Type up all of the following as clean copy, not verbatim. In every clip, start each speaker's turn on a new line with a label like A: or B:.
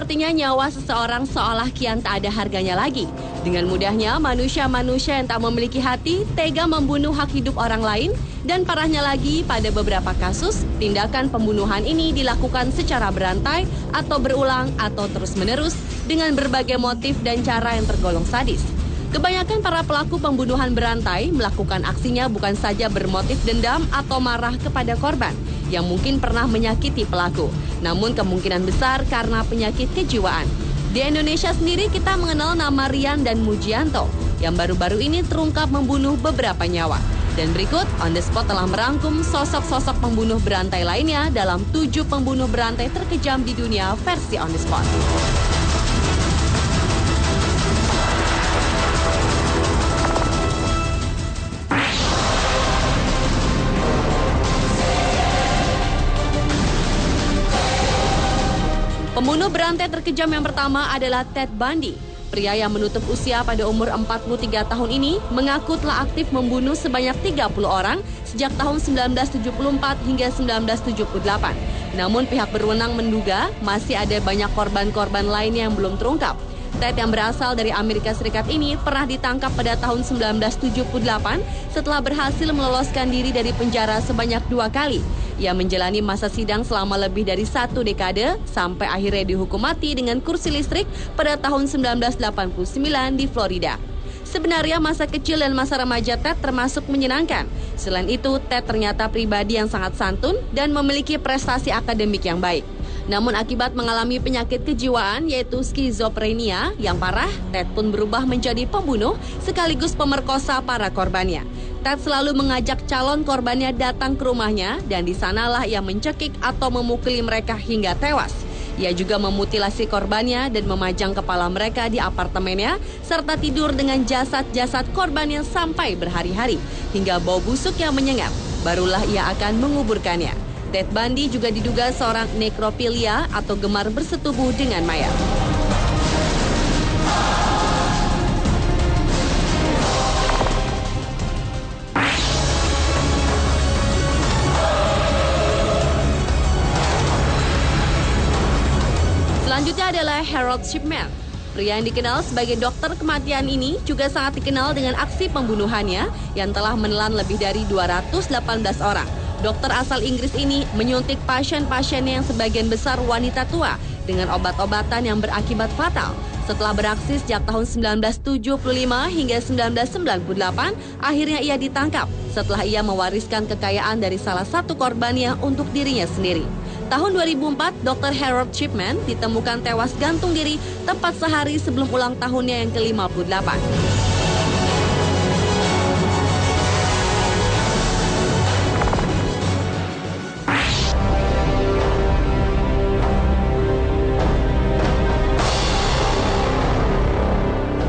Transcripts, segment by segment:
A: Sepertinya nyawa seseorang seolah kian tak ada harganya lagi. Dengan mudahnya, manusia-manusia yang tak memiliki hati tega membunuh hak hidup orang lain. Dan parahnya lagi, pada beberapa kasus, tindakan pembunuhan ini dilakukan secara berantai atau berulang atau terus-menerus dengan berbagai motif dan cara yang tergolong sadis. Kebanyakan para pelaku pembunuhan berantai melakukan aksinya bukan saja bermotif dendam atau marah kepada korban yang mungkin pernah menyakiti pelaku, namun kemungkinan besar karena penyakit kejiwaan. Di Indonesia sendiri kita mengenal nama Rian dan Mujianto yang baru-baru ini terungkap membunuh beberapa nyawa. Dan berikut On The Spot telah merangkum sosok-sosok pembunuh berantai lainnya dalam 7 pembunuh berantai terkejam di dunia versi On The Spot. Pembunuh berantai terkejam yang pertama adalah Ted Bundy. Pria yang menutup usia pada umur 43 tahun ini mengaku telah aktif membunuh sebanyak 30 orang sejak tahun 1974 hingga 1978. Namun pihak berwenang menduga masih ada banyak korban-korban lainnya yang belum terungkap. Ted yang berasal dari Amerika Serikat ini pernah ditangkap pada tahun 1978 setelah berhasil meloloskan diri dari penjara sebanyak 2 kali. Ia menjalani masa sidang selama lebih dari 1 dekade sampai akhirnya dihukum mati dengan kursi listrik pada tahun 1989 di Florida. Sebenarnya masa kecil dan masa remaja Ted termasuk menyenangkan. Selain itu, Ted ternyata pribadi yang sangat santun dan memiliki prestasi akademik yang baik. Namun akibat mengalami penyakit kejiwaan yaitu skizofrenia yang parah, Ted pun berubah menjadi pembunuh sekaligus pemerkosa para korbannya. Ted selalu mengajak calon korbannya datang ke rumahnya dan di sanalah ia mencekik atau memukuli mereka hingga tewas. Ia juga memutilasi korbannya dan memajang kepala mereka di apartemennya serta tidur dengan jasad-jasad korbannya sampai berhari-hari hingga bau busuk yang menyengat. Barulah ia akan menguburkannya. Ted Bundy juga diduga seorang nekrofilia atau gemar bersetubuh dengan mayat. Selanjutnya adalah Harold Shipman. Pria yang dikenal sebagai dokter kematian ini juga sangat dikenal dengan aksi pembunuhannya yang telah menelan lebih dari 218 orang. Dokter asal Inggris ini menyuntik pasien-pasiennya yang sebagian besar wanita tua dengan obat-obatan yang berakibat fatal. Setelah beraksi sejak tahun 1975 hingga 1998, akhirnya ia ditangkap setelah ia mewariskan kekayaan dari salah satu korbannya untuk dirinya sendiri. Tahun 2004, Dr. Harold Shipman ditemukan tewas gantung diri tepat sehari sebelum ulang tahunnya yang ke-58.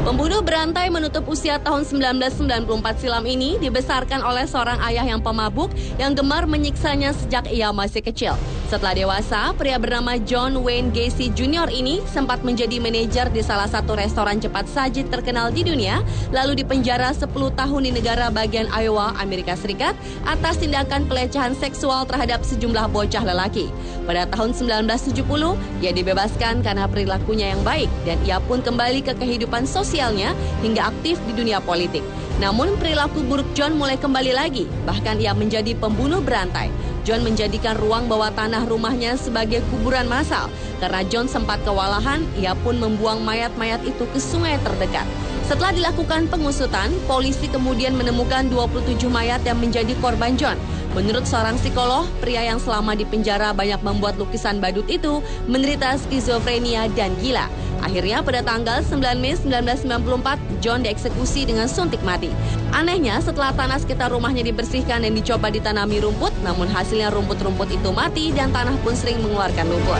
A: Pembunuh berantai menutup usia tahun 1994 silam ini dibesarkan oleh seorang ayah yang pemabuk yang gemar menyiksanya sejak ia masih kecil. Setelah dewasa, pria bernama John Wayne Gacy Jr. ini sempat menjadi manajer di salah satu restoran cepat saji terkenal di dunia, lalu dipenjara 10 tahun di negara bagian Iowa, Amerika Serikat atas tindakan pelecehan seksual terhadap sejumlah bocah lelaki. Pada tahun 1970, ia dibebaskan karena perilakunya yang baik dan ia pun kembali ke kehidupan sosialnya hingga aktif di dunia politik. Namun perilaku buruk John mulai kembali lagi, bahkan ia menjadi pembunuh berantai. John menjadikan ruang bawah tanah rumahnya sebagai kuburan massal. Karena John sempat kewalahan, ia pun membuang mayat-mayat itu ke sungai terdekat. Setelah dilakukan pengusutan, polisi kemudian menemukan 27 mayat yang menjadi korban John. Menurut seorang psikolog, pria yang selama di penjara banyak membuat lukisan badut itu menderita skizofrenia dan gila. Akhirnya pada tanggal 9 Mei 1994, John dieksekusi dengan suntik mati. Anehnya, setelah tanah sekitar rumahnya dibersihkan dan dicoba ditanami rumput, namun hasilnya rumput-rumput itu mati dan tanah pun sering mengeluarkan lumpur.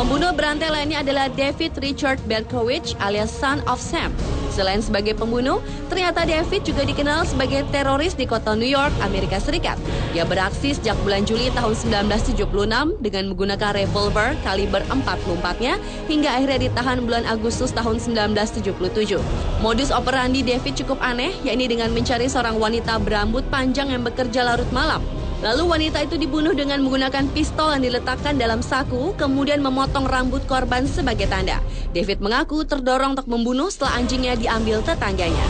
A: Pembunuh berantai lainnya adalah David Richard Berkowitz alias Son of Sam. Selain sebagai pembunuh, ternyata David juga dikenal sebagai teroris di kota New York, Amerika Serikat. Ia beraksi sejak bulan Juli tahun 1976 dengan menggunakan revolver kaliber 44-nya hingga akhirnya ditahan bulan Agustus tahun 1977. Modus operandi David cukup aneh, yakni dengan mencari seorang wanita berambut panjang yang bekerja larut malam. Lalu wanita itu dibunuh dengan menggunakan pistol yang diletakkan dalam saku, kemudian memotong rambut korban sebagai tanda. David mengaku terdorong untuk membunuh setelah anjingnya diambil tetangganya.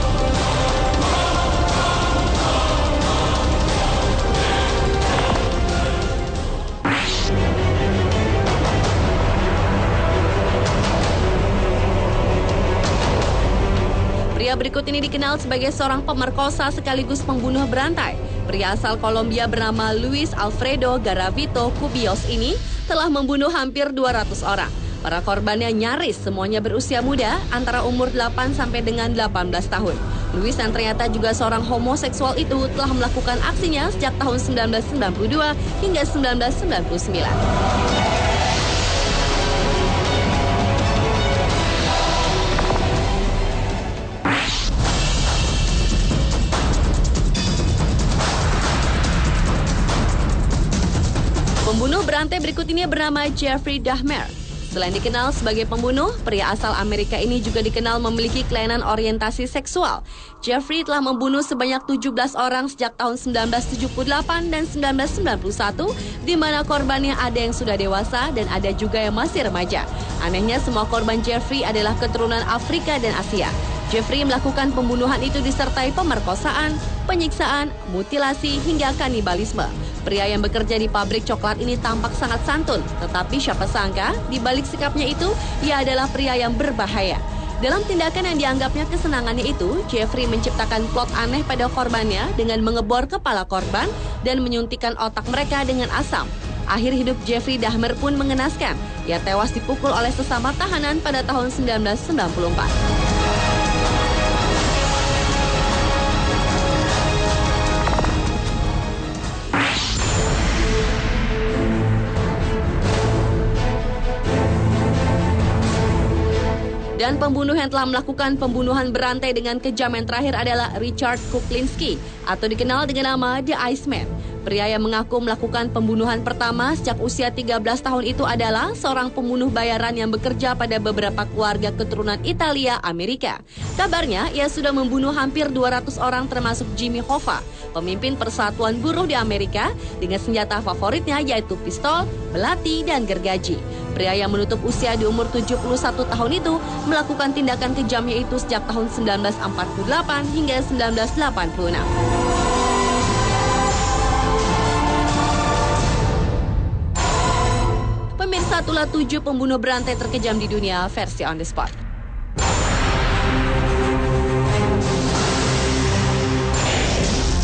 A: Pria berikut ini dikenal sebagai seorang pemerkosa sekaligus pembunuh berantai. Pria asal Kolombia bernama Luis Alfredo Garavito Cubillos ini telah membunuh hampir 200 orang. Para korbannya nyaris semuanya berusia muda, antara umur 8 sampai dengan 18 tahun. Luis yang ternyata juga seorang homoseksual itu telah melakukan aksinya sejak tahun 1992 hingga 1999. Pembunuh berantai berikut ini bernama Jeffrey Dahmer. Selain dikenal sebagai pembunuh, pria asal Amerika ini juga dikenal memiliki kelainan orientasi seksual. Jeffrey telah membunuh sebanyak 17 orang sejak tahun 1978 dan 1991, di mana korbannya ada yang sudah dewasa dan ada juga yang masih remaja. Anehnya, semua korban Jeffrey adalah keturunan Afrika dan Asia. Jeffrey melakukan pembunuhan itu disertai pemerkosaan, penyiksaan, mutilasi, hingga kanibalisme. Pria yang bekerja di pabrik coklat ini tampak sangat santun, tetapi siapa sangka di balik sikapnya itu, ia adalah pria yang berbahaya. Dalam tindakan yang dianggapnya kesenangannya itu, Jeffrey menciptakan plot aneh pada korbannya dengan mengebor kepala korban dan menyuntikkan otak mereka dengan asam. Akhir hidup Jeffrey Dahmer pun mengenaskan. Ia tewas dipukul oleh sesama tahanan pada tahun 1994. Dan pembunuh yang telah melakukan pembunuhan berantai dengan kejam yang terakhir adalah Richard Kuklinski atau dikenal dengan nama The Iceman. Pria yang mengaku melakukan pembunuhan pertama sejak usia 13 tahun itu adalah seorang pembunuh bayaran yang bekerja pada beberapa keluarga keturunan Italia, Amerika. Kabarnya, ia sudah membunuh hampir 200 orang termasuk Jimmy Hoffa, pemimpin persatuan buruh di Amerika, dengan senjata favoritnya yaitu pistol, belati, dan gergaji. Pria yang menutup usia di umur 71 tahun itu melakukan tindakan kejamnya itu sejak tahun 1948 hingga 1986. Pemirsa, itulah 7 pembunuh berantai terkejam di dunia versi On The Spot.